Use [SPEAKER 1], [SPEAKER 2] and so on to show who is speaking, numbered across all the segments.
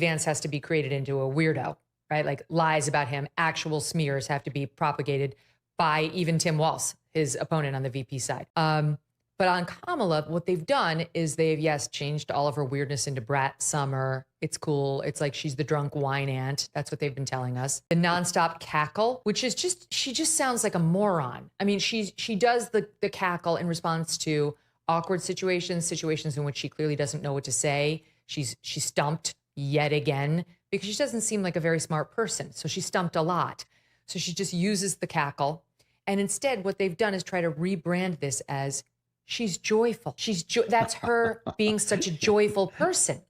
[SPEAKER 1] Vance has to be created into a weirdo, right? Like lies about him, actual smears have to be propagated by even Tim Walz, his opponent on the VP side. But on Kamala, what they've done is they've, yes, changed all of her weirdness into brat summer. It's cool. It's like she's the drunk wine aunt. That's what they've been telling us. The nonstop cackle, which is just, she just sounds like a moron. I mean, she does the cackle in response to awkward situations in which she clearly doesn't know what to say. She's stumped yet again because she doesn't seem like a very smart person. So she's stumped a lot. So she just uses the cackle. And instead, what they've done is try to rebrand this as she's joyful. That's her being such a joyful person.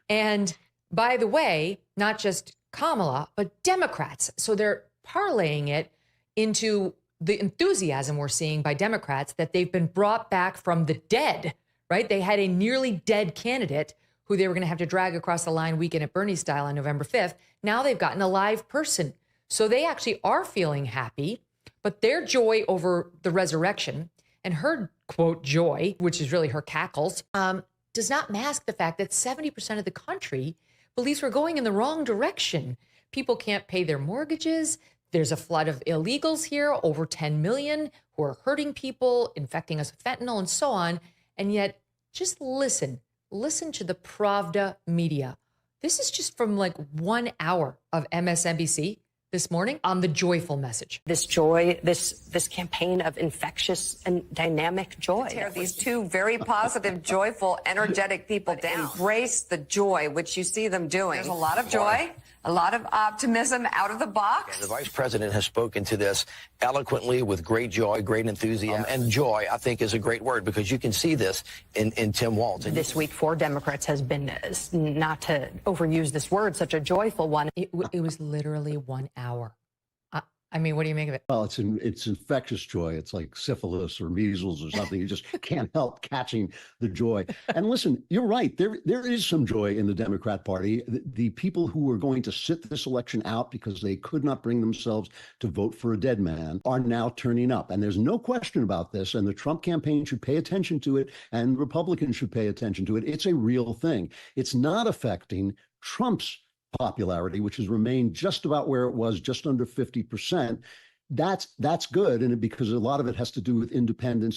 [SPEAKER 1] And by the way, not just Kamala, but Democrats. So they're parlaying it into the enthusiasm we're seeing by Democrats that they've been brought back from the dead, right? They had a nearly dead candidate who they were going to have to drag across the line weekend at Bernie style on November 5th. Now they've gotten a live person. So they actually are feeling happy, but their joy over the resurrection and her, quote, joy, which is really her cackles, does not mask the fact that 70% of the country believes we're going in the wrong direction. People can't pay their mortgages. There's a flood of illegals here, over 10 million, who are hurting people, infecting us with fentanyl and so on. And yet, just listen to the Pravda media. This is just from like 1 hour of MSNBC this morning on the joyful message.
[SPEAKER 2] This joy, this campaign of infectious and dynamic joy.
[SPEAKER 3] Tear these two very positive, joyful, energetic people down. Embrace the joy, which you see them doing. There's a lot of joy, a lot of optimism out of the box.
[SPEAKER 4] And the vice president has spoken to this eloquently with great joy, great enthusiasm. And joy, I think, is a great word because you can see this in Tim Walz.
[SPEAKER 2] This week for Democrats has been, not to overuse this word, such a joyful one.
[SPEAKER 1] It was literally 1 hour. I mean, what do you make of it?
[SPEAKER 5] Well, it's infectious joy. It's like syphilis or measles or something. You just can't help catching the joy. And listen, you're right. There is some joy in the Democrat Party. The people who were going to sit this election out because they could not bring themselves to vote for a dead man are now turning up. And there's no question about this. And the Trump campaign should pay attention to it. And Republicans should pay attention to it. It's a real thing. It's not affecting Trump's popularity, which has remained just about where it was, just under 50%. That's good. And because a lot of it has to do with independence.